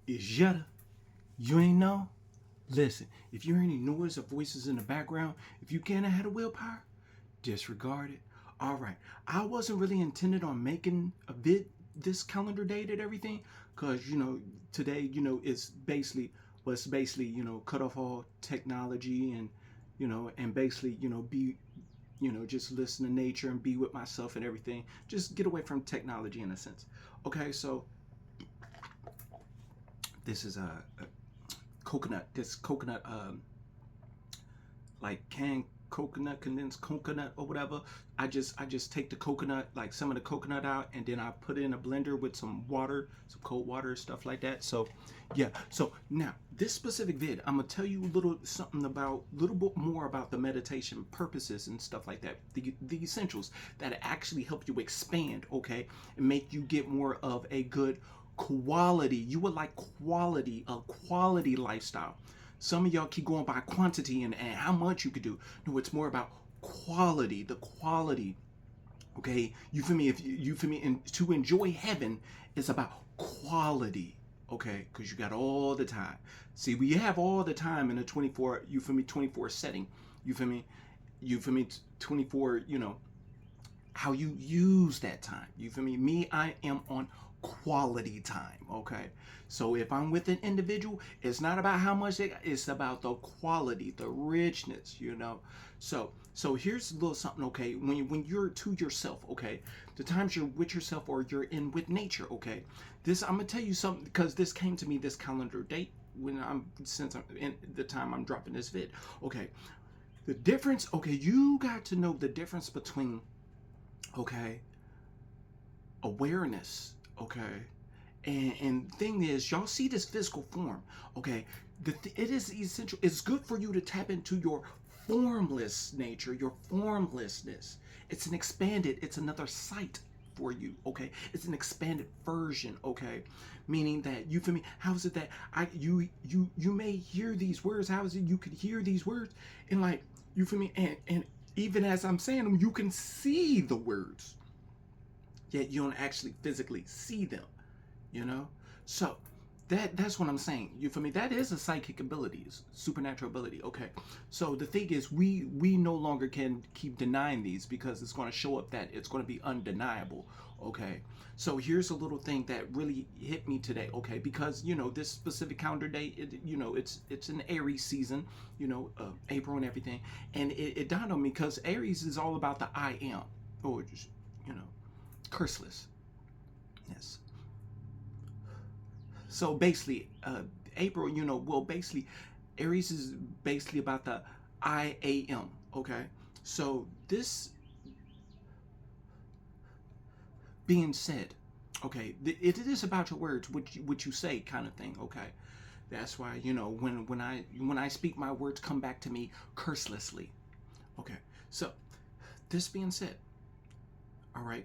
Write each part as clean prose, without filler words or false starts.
Is Yetta? You ain't know? Listen, if you hear any noise or voices in the background, if you can't have the willpower, disregard it. All right, I wasn't really intended on making a vid this calendar date and everything, cause today it's basically cut off all technology and and basically be just listen to nature and be with myself and everything. Just get away from technology in a sense. Okay, so this is a coconut. This coconut, like canned coconut, condensed coconut or whatever. I just take the coconut, like some of the coconut out, and then I put it in a blender with some water, some cold water, stuff like that. So yeah. So now this specific vid, I'm gonna tell you a little bit more about the meditation purposes and stuff like that. The essentials that actually help you expand, okay, and make you get more of a good quality. You would like a quality lifestyle. Some of y'all keep going by quantity and how much you could do. No, it's more about quality, the quality. Okay, you feel me? If you feel me, and to enjoy heaven is about quality. Okay, because you got all the time. See, we have all the time in a 24. You feel me? 24 setting. You feel me? You feel me? 24. How you use that time. You feel me? Me, I am on quality time. Okay. So if I'm with an individual, it's not about how much it's about the quality, the richness. So here's a little something, okay? When you're to yourself, okay, the times you're with yourself or you're in with nature, okay. This I'm gonna tell you something because this came to me this calendar date when since I'm in the time I'm dropping this vid. Okay. The difference, okay, you got to know the difference between, okay, awareness, okay, and thing is, y'all see this physical form, okay. It is essential. It's good for you to tap into your formless nature, your formlessness. It's an expanded. It's another sight for you, okay. It's an expanded version, okay, meaning that you feel me. How is it that you may hear these words? How is it you could hear these words and like you feel me? And even as I'm saying them, you can see the words, yet you don't actually physically see them, you know? So that's what I'm saying. You feel me? That is a psychic ability, supernatural ability. Okay. So the thing is, we no longer can keep denying these because it's going to show up that it's going to be undeniable. Okay. So here's a little thing that really hit me today. Okay, because this specific calendar day, it's an Aries season, April and everything, and it dawned on me because Aries is all about the I am, or just you know curseless. Yes. So basically, April, well, basically, Aries is basically about the I am. Okay. So this being said, okay, it is about your words, what you say, kind of thing. Okay. That's why when I speak, my words come back to me curselessly. Okay. So this being said, all right.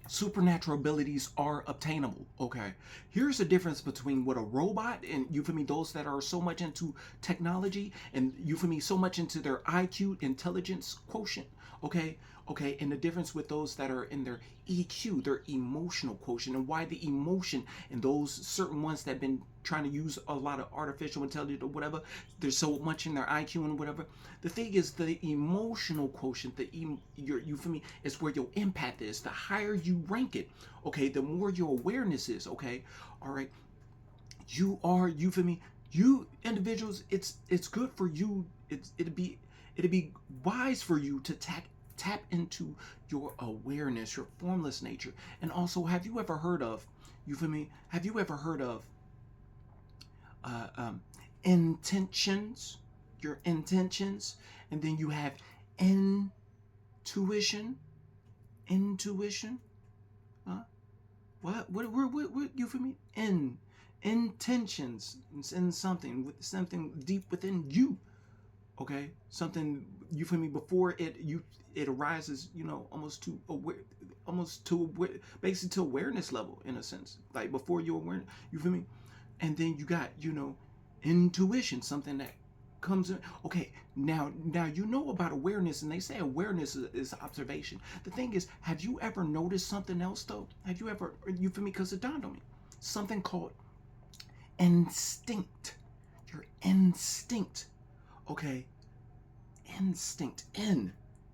Supernatural abilities are obtainable. Okay. Here's the difference between what a robot and you feel me, those that are so much into technology and you feel me, so much into their IQ, intelligence quotient. Okay. Okay. And the difference with those that are in their EQ, their emotional quotient, and why the emotion and those certain ones that have been trying to use a lot of artificial intelligence or whatever, there's so much in their IQ and whatever. The thing is, the emotional quotient, you feel me, is where your empath is. The higher you rank it, okay, the more your awareness is, okay, all right. You feel me? You individuals, it's good for you. It'd be wise for you to tap into your awareness, your formless nature. And also, have you ever heard of? You feel me? Have you ever heard of uh, um, intentions? Your intentions, and then you have intuition. Intuition. Huh? What you feel me? Intentions. It's in something with something deep within you. Okay, something you feel me before it arises. Almost to aware, almost to basically to awareness level in a sense. Like before you're aware, you feel me? And then you got intuition, something that comes in. Okay, now you know about awareness, and they say awareness is observation. The thing is, have you ever noticed something else though? Have you ever, you feel me? Because it dawned on me, something called instinct. Your instinct. Okay, instinct.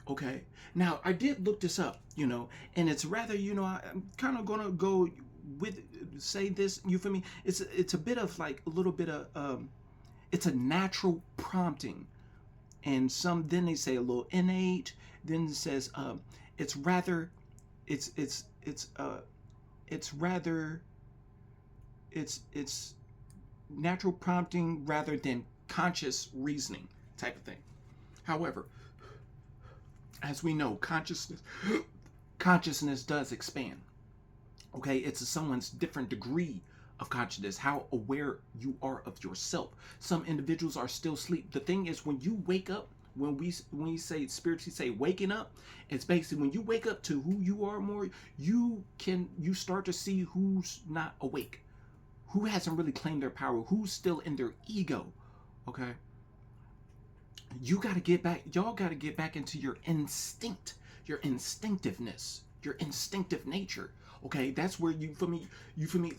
Okay. Now I did look this up, and it's rather, I'm kind of gonna go with say this. You feel me? It's a bit of like a little bit of it's a natural prompting, and some then they say a little innate. Then it says it's rather it's rather it's natural prompting rather than conscious reasoning type of thing. However, as we know, consciousness does expand. Okay, it's someone's different degree of consciousness, how aware you are of yourself. Some individuals are still asleep. The thing is, when you wake up, when we say spiritually say waking up, it's basically when you wake up to who you are more, you start to see who's not awake, who hasn't really claimed their power, who's still in their ego. Okay, you got to get back, y'all got to get back into your instinct, your instinctiveness, your instinctive nature. Okay, that's where you feel me,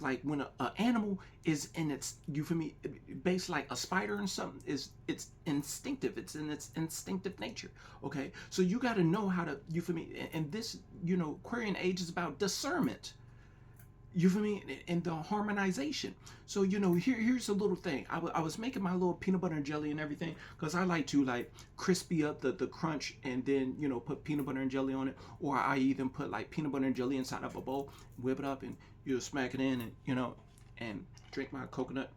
like when a animal is in its, you feel me, based like a spider and something, is it's instinctive, it's in its instinctive nature. Okay, so you got to know how to, you feel me, and this, Aquarian age is about discernment. You feel me? And the harmonization. So, here's a little thing. I was making my little peanut butter and jelly and everything because I like to like crispy up the crunch and then, put peanut butter and jelly on it. Or I even put like peanut butter and jelly inside of a bowl, whip it up and, smack it in and, and drink my coconut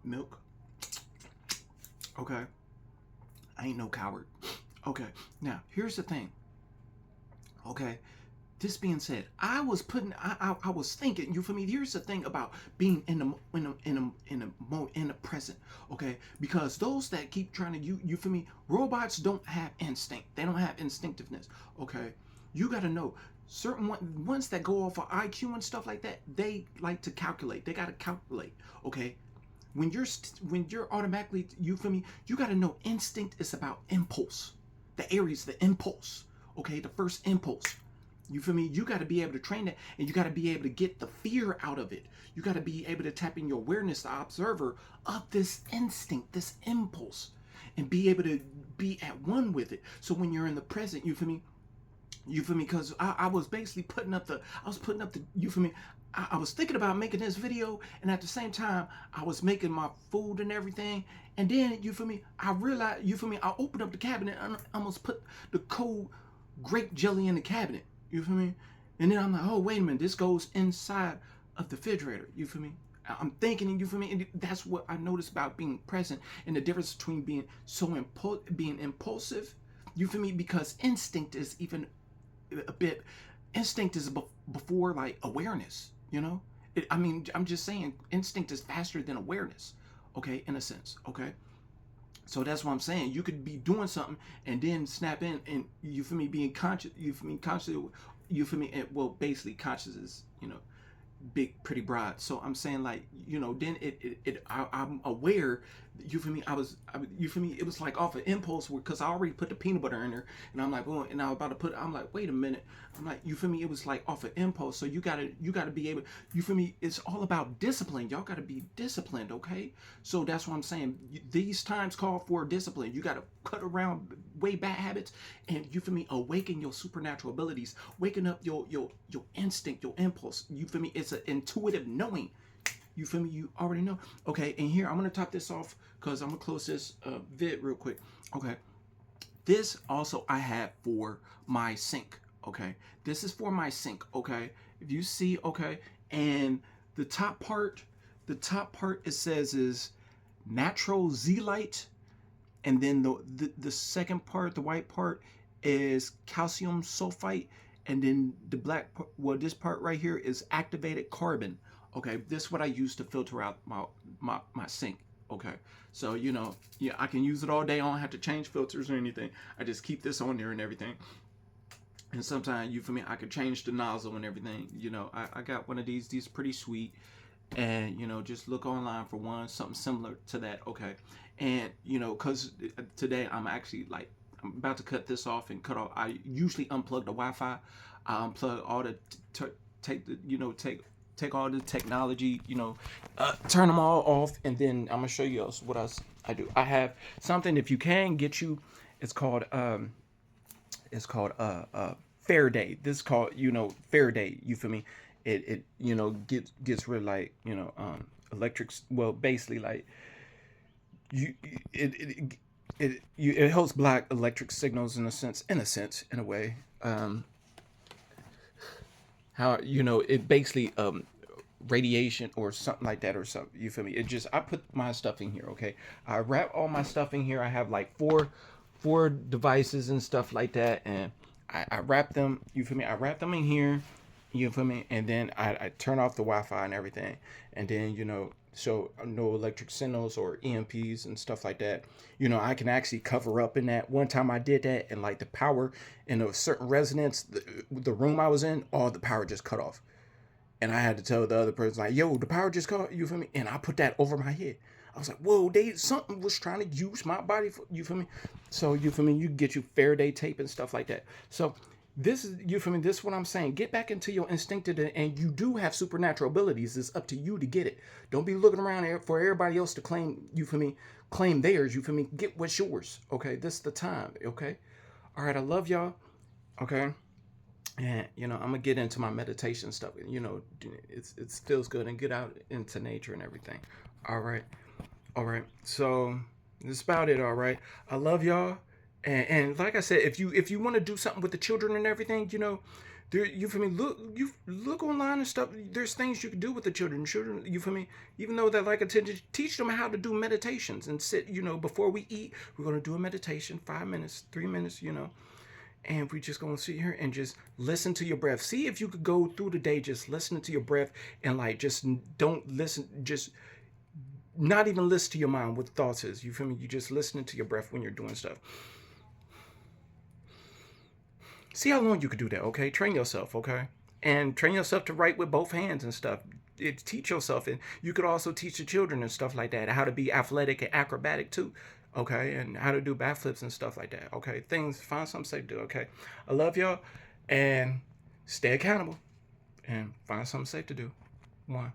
milk. Okay. I ain't no coward. Okay. Now, here's the thing. Okay. This being said, I was thinking. You feel me? Here's the thing about being in the present. Okay, because those that keep trying to you feel me? Robots don't have instinct. They don't have instinctiveness. Okay, you got to know certain ones that go off of IQ and stuff like that. They like to calculate. They got to calculate. Okay, when you're automatically, you feel me? You got to know instinct is about impulse. The Aries, the impulse. Okay, the first impulse. You feel me? You got to be able to train that, and you got to be able to get the fear out of it. You got to be able to tap in your awareness, the observer of this instinct, this impulse, and be able to be at one with it. So when you're in the present, you feel me? Because I was basically putting up the, you feel me? I was thinking about making this video, and at the same time, I was making my food and everything. And then, you feel me? I realized, you feel me? I opened up the cabinet and I almost put the cold grape jelly in the cabinet. You feel me? And then I'm like, oh, wait a minute. This goes inside of the refrigerator. You feel me? I'm thinking, you feel me? And that's what I noticed about being present and the difference between being being impulsive. You feel me? Because instinct is even a bit, instinct is before like awareness, I'm just saying instinct is faster than awareness. Okay, in a sense. Okay. So that's what I'm saying. You could be doing something and then snap in, and you feel me, being conscious. You feel me, conscious. You feel me. And, well, basically, conscious is big, pretty broad. So I'm saying like then I'm aware. You feel me? You feel me? It was like off an impulse because I already put the peanut butter in there, and I'm like, oh, and I was about to put. I'm like, wait a minute. I'm like, you feel me? It was like off an impulse. So you gotta be able. You feel me? It's all about discipline. Y'all gotta be disciplined, okay? So that's what I'm saying. These times call for discipline. You gotta cut around way bad habits, and you feel me? Awaken your supernatural abilities. Waking up your instinct, your impulse. You feel me? It's an intuitive knowing. You feel me? You already know. Okay, and here I'm gonna top this off because I'm gonna close this vid real quick. Okay, this also I have for my sink. Okay, this is for my sink. Okay, if you see, okay, and the top part it says is natural zeolite, and then the second part, the white part, is calcium sulfite, and then the black part, well, this part right here is activated carbon. Okay, this is what I use to filter out my sink. Okay, so yeah, I can use it all day. I don't have to change filters or anything. I just keep this on there and everything. And sometimes, you feel me, I could change the nozzle and everything. I got one of these pretty sweet. And just look online for one, something similar to that. Okay, and because today I'm actually like, I'm about to cut this off and cut off. I usually unplug the Wi-Fi. I unplug all the take take all the technology, turn them all off, and then I'm gonna show you else what else I do. I have something, if you can get you, it's called Faraday. This is called, Faraday. You feel me? It gets rid of, like, electrics. Well, basically, like, you it helps block electric signals in a sense, in a way. How, it basically, radiation or something like that, or something, you feel me? It just, I put my stuff in here, okay? I wrap all my stuff in here. I have like four devices and stuff like that, and I wrap them, you feel me? I wrap them in here, you feel me? And then I turn off the Wi-Fi and everything, and then, so no electric signals or EMPs and stuff like that. I can actually cover up in that. One time I did that, and like the power in a certain residence, the room I was in, all the power just cut off. And I had to tell the other person, like, yo, the power just cut, you feel me? And I put that over my head. I was like, whoa, something was trying to use my body, you feel me? So, you feel me? You get you Faraday tape and stuff like that. So this is, you feel me? This is what I'm saying. Get back into your instinctive, and you do have supernatural abilities. It's up to you to get it. Don't be looking around for everybody else to claim, you feel me? Claim theirs, you feel me? Get what's yours, okay? This is the time, okay? All right, I love y'all, okay? And I'm gonna get into my meditation stuff. It feels good and get out into nature and everything. All right, all right. So that's about it. All right. I love y'all. And like I said, if you want to do something with the children and everything, there, you feel me? Look online and stuff. There's things you can do with the children. Children, you feel me? Even though they like attention, teach them how to do meditations and sit. Before we eat, we're gonna do a meditation, 5 minutes, 3 minutes. And we're just gonna sit here and just listen to your breath. See if you could go through the day just listening to your breath, and like, just don't listen, just not even listen to your mind what thoughts is. You feel me? You just listening to your breath when you're doing stuff. See how long you could do that, okay? Train yourself, okay? And train yourself to write with both hands and stuff. Teach yourself, and you could also teach the children and stuff like that how to be athletic and acrobatic too, okay? And how to do backflips and stuff like that, okay? Find something safe to do, okay? I love y'all, and stay accountable, and find something safe to do. One.